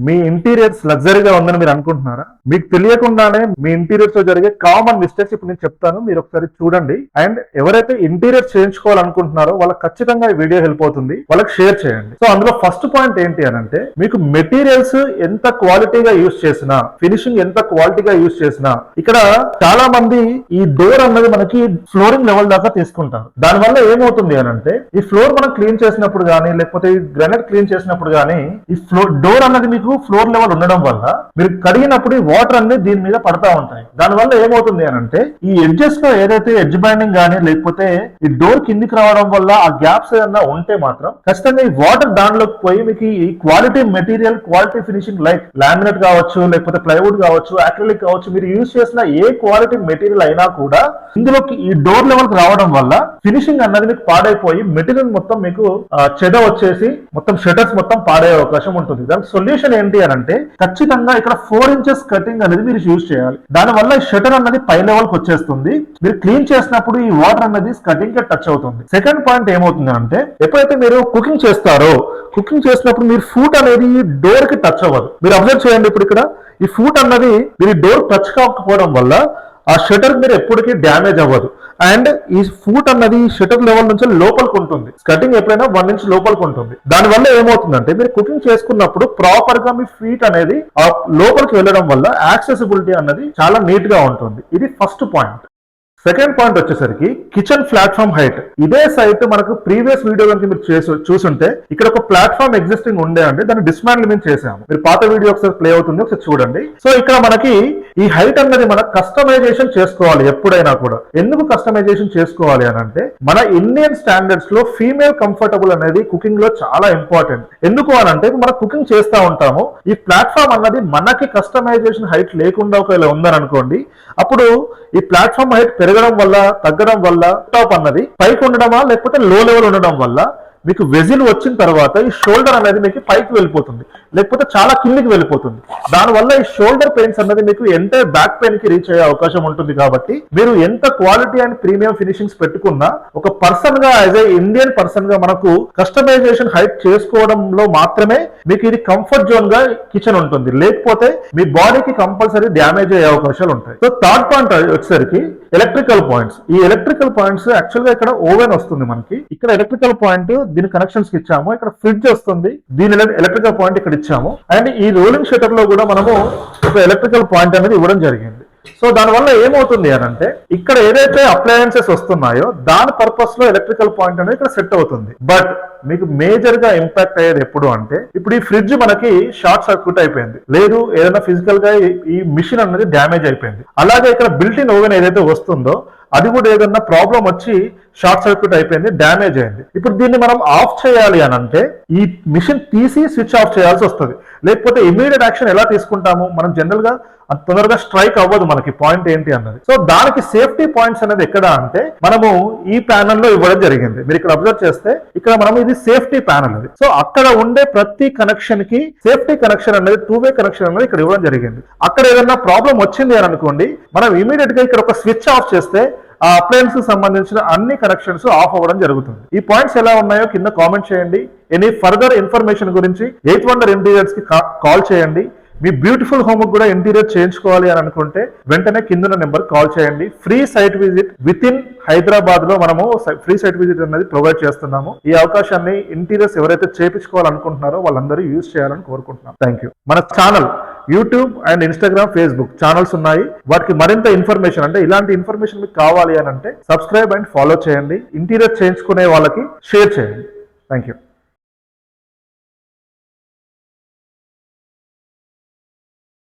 మీ interiors లగ్జరీగా ఉందని మీరు అనుకుంటున్నారా? మీకు తెలియకుండానే మీ ఇంటీరియర్స్ లో జరిగే కామన్ మిస్టేక్స్ ఇప్పుడు నేను చెప్తాను, మీరు ఒకసారి చూడండి. అండ్ ఎవరైతే ఇంటీరియర్ చేయించుకోవాలనుకుంటున్నారో వాళ్ళకి ఖచ్చితంగా ఈ వీడియో హెల్ప్ అవుతుంది, వాళ్ళకి షేర్ చేయండి. సో అందులో ఫస్ట్ పాయింట్ ఏంటి అని అంటే, మీకు మెటీరియల్స్ ఎంత క్వాలిటీగా యూజ్ చేసినా, ఫినిషింగ్ ఎంత క్వాలిటీగా యూజ్ చేసినా, ఇక్కడ చాలా మంది ఈ డోర్ అన్నది మనకి ఫ్లోరింగ్ లెవెల్ దాకా తీసుకుంటారు. దానివల్ల ఏమవుతుంది అని అంటే, ఈ ఫ్లోర్ మనం క్లీన్ చేసినప్పుడు కానీ, లేకపోతే ఈ గ్రానైట్ క్లీన్ చేసినప్పుడు కానీ, ఈ డోర్ అన్నది మీకు ఫ్లోర్ లెవెల్ ఉండడం వల్ల మీరు కడిగినప్పుడు ఈ వాటర్ అన్ని దీని మీద పడతా ఉంటాయి. దానివల్ల ఏమవుతుంది అని అంటే, ఈ ఎడ్జెస్ లో ఏదైతే ఎడ్జ్ బైండింగ్ కానీ, లేకపోతే ఈ డోర్ కిందికి రావడం వల్ల ఆ గ్యాప్స్ ఏదన్నా ఉంటే మాత్రం ఖచ్చితంగా ఈ వాటర్ దానిలోకి పోయి మీకు ఈ quality material, quality finishing like laminate కావచ్చు, లేకపోతే ప్లైవుడ్ కావచ్చు, అక్రిలిక్ కావచ్చు, మీరు యూజ్ చేసిన ఏ క్వాలిటీ మెటీరియల్ అయినా కూడా ఇందులోకి ఈ డోర్ లెవెల్ కి రావడం వల్ల ఫినిషింగ్ అన్నది మీకు పాడైపోయి మెటీరియల్ మొత్తం మీకు చెద వచ్చేసి మొత్తం షటర్స్ మొత్తం పాడే అవకాశం ఉంటుంది. దానికి సొల్యూషన్ ఏంటి అని అంటే, ఖచ్చితంగా ఇక్కడ 4 ఇంచెస్ కటింగ్ అనేది మీరు యూజ్ చేయాలి. దానివల్ల ఈ షటర్ అన్నది పై లెవెల్ కి వచ్చేస్తుంది. మీరు క్లీన్ చేసినప్పుడు ఈ వాటర్ అన్నది స్కటింగ్ కి టచ్ అవుతుంది. సెకండ్ పాయింట్ ఏమవుతుంది అంటే, ఎప్పుడైతే మీరు కుకింగ్ చేస్తారో, కుకింగ్ చేసినప్పుడు మీరు ఫుట్ అనేది డోర్ కి టచ్ అవ్వదు. మీరు అబ్జర్వ్ చేయండి, ఇప్పుడు ఇక్కడ ఈ ఫుట్ అన్నది మీరు డోర్ టచ్ కాకపోవడం వల్ల ఆ షటర్ మీరు ఎప్పటికీ డ్యామేజ్ అవ్వదు. అండ్ ఈ ఫుట్ అన్నది షటర్ లెవెల్ నుంచి లోపలికి ఉంటుంది. స్కటింగ్ ఎప్పుడైనా 1 ఇంచ్ లోపలికి ఉంటుంది. దానివల్ల ఏమవుతుందంటే, మీరు కుకింగ్ చేసుకున్నప్పుడు ప్రాపర్ గా మీ ఫీట్ అనేది ఆ లోపలికి వెళ్ళడం వల్ల యాక్సెసిబిలిటీ అన్నది చాలా నీట్ గా ఉంటుంది. ఇది ఫస్ట్ పాయింట్. సెకండ్ పాయింట్ వచ్చేసరికి కిచెన్ ప్లాట్ఫామ్ హైట్. ఇదే సైట్ మనకు ప్రీవియస్ వీడియో కనుక మీరు చూసుంటే, ఇక్కడ ఒక ప్లాట్ఫామ్ ఎగ్జిస్టింగ్ ఉండే అండి, దాన్ని డిస్మాంటిల్ మేము చేసాము. మీరు పాత వీడియో ఒకసారి ప్లే అవుతుంది, ఒకసారి చూడండి. సో ఇక్కడ మనకి ఈ హైట్ అన్నది మనం కస్టమైజేషన్ చేసుకోవాలి ఎప్పుడైనా కూడా. ఎందుకు కస్టమైజేషన్ చేసుకోవాలి అని అంటే, మన ఇండియన్ స్టాండర్డ్స్ లో ఫీమేల్ కంఫర్టబుల్ అనేది కుకింగ్ లో చాలా ఇంపార్టెంట్. ఎందుకు అని అంటే, మనం కుకింగ్ చేస్తా ఉంటాము, ఈ ప్లాట్ఫామ్ అన్నది మనకి కస్టమైజేషన్ హైట్ లేకుండా ఒకవేళ ఉందని అనుకోండి, అప్పుడు ఈ ప్లాట్ఫామ్ హైట్ పెరగడం వల్ల, తగ్గడం వల్ల, టాప్ అన్నది పైకి ఉండడమా లేకపోతే లో లెవెల్ ఉండడం వల్ల మీకు వెజిల్ వచ్చిన తర్వాత ఈ షోల్డర్ అనేది మీకు పైకి వెళ్ళిపోతుంది, లేకపోతే చాలా కిందికి వెళ్ళిపోతుంది. దానివల్ల ఈ షోల్డర్ పెయిన్స్ అన్నది మీకు ఎంటైర్ బ్యాక్ పెయిన్ కి రీచ్ అయ్యే అవకాశం ఉంటుంది. కాబట్టి మీరు ఎంత క్వాలిటీ అండ్ ప్రీమియం ఫినిషింగ్స్ పెట్టుకున్నా, ఒక పర్సన్ గా యాజ్ ఏ ఇండియన్ పర్సన్ గా మనకు కస్టమైజేషన్ హైట్ చేసుకోవడంలో మాత్రమే మీకు ఇది కంఫర్ట్ జోన్ గా కిచెన్ ఉంటుంది. లేకపోతే మీ బాడీకి కంపల్సరీ డ్యామేజ్ అయ్యే అవకాశాలు ఉంటాయి. సో థర్డ్ పాయింట్ వచ్చేసరికి ఎలక్ట్రికల్ పాయింట్స్. ఈ ఎలక్ట్రికల్ పాయింట్స్ యాక్చువల్ గా ఇక్కడ ఓవెన్ వస్తుంది మనకి, ఇక్కడ ఎలక్ట్రికల్ పాయింట్ దీని కనెక్షన్స్ కి ఇచ్చాము, ఇక్కడ ఫ్రిడ్జ్ వస్తుంది, దీని ఎలక్ట్రికల్ పాయింట్ ఇక్కడ ఇచ్చాము. అండ్ ఈ రోలింగ్ షటర్ లో కూడా మనము ఒక ఎలక్ట్రికల్ పాయింట్ అనేది ఇవ్వడం జరిగింది. సో దానివల్ల ఏమవుతుంది అని అంటే, ఇక్కడ ఏదైతే అప్లయన్సెస్ వస్తున్నాయో దాని పర్పస్ లో ఎలక్ట్రికల్ పాయింట్ అనేది ఇక్కడ సెట్ అవుతుంది. బట్ మీకు మేజర్ గా ఇంపాక్ట్ అయ్యేది ఎప్పుడు అంటే, ఇప్పుడు ఈ ఫ్రిడ్జ్ మనకి షార్ట్ సర్క్యూట్ అయిపోయింది, లేదు ఏదైనా ఫిజికల్ గా ఈ మిషన్ అనేది డ్యామేజ్ అయిపోయింది. అలాగే ఇక్కడ బిల్ట్ ఇన్ ఓవెన్ ఏదైతే వస్తుందో అది కూడా ఏదన్నా ప్రాబ్లం వచ్చి షార్ట్ సర్క్యూట్ అయిపోయింది, డ్యామేజ్ అయింది. ఇప్పుడు దీన్ని మనం ఆఫ్ చేయాలి అని అంటే, ఈ మిషన్ తీసి స్విచ్ ఆఫ్ చేయాల్సి వస్తుంది. లేకపోతే ఇమీడియట్ యాక్షన్ ఎలా తీసుకుంటాము మనం, జనరల్ గా అంత తొందరగా స్ట్రైక్ అవ్వదు మనకి పాయింట్ ఏంటి అన్నది. సో దానికి సేఫ్టీ పాయింట్స్ అనేది ఎక్కడ అంటే, మనము ఈ ప్యానల్ లో ఇవ్వడం జరిగింది. మీరు ఇక్కడ అబ్జర్వ్ చేస్తే ఇక్కడ మనం ఇది సేఫ్టీ ప్యానల్ అది. సో అక్కడ ఉండే ప్రతి కనెక్షన్ కి సేఫ్టీ కనెక్షన్ అనేది, 2-వే కనెక్షన్ అనేది ఇక్కడ ఇవ్వడం జరిగింది. అక్కడ ఏదైనా ప్రాబ్లం వచ్చింది అని అనుకోండి, మనం ఇమీడియట్ గా ఇక్కడ ఒక స్విచ్ ఆఫ్ చేస్తే ఆ అప్లయన్స్ కి సంబంధించిన అన్ని కనెక్షన్స్ ఆఫ్ అవ్వడం జరుగుతుంది. ఈ పాయింట్స్ ఎలా ఉన్నాయో కింద కామెంట్ చేయండి. ఎనీ ఫర్దర్ ఇన్ఫర్మేషన్ గురించి 8 Wonder ఇంటీరియర్స్ కి కాల్ చేయండి. మీ బ్యూటిఫుల్ హోమ్ కూడా ఇంటీరియర్ చేయించుకోవాలి అని అనుకుంటే వెంటనే కింద నెంబర్ కాల్ చేయండి. Free site visit with in Hyderabad లో మనము ఫ్రీ సైట్ విజిట్ అనేది ప్రొవైడ్ చేస్తున్నాము. ఈ అవకాశాన్ని ఇంటీరియర్స్ ఎవరైతే చేయించుకోవాలనుకుంటున్నారో వాళ్ళందరూ యూజ్ చేయాలని కోరుకుంటున్నాం. Thank you. మన channel YouTube and Instagram, Facebook channels ఉన్నాయి. వాటికి మరింత ఇన్ఫర్మేషన్ అంటే ఇలాంటి ఇన్ఫర్మేషన్ మీకు కావాలి అని అంటే సబ్స్క్రైబ్ అండ్ ఫాలో చేయండి. ఇంటీరియర్ చేయించుకునే వాళ్ళకి షేర్ చేయండి. Thank you.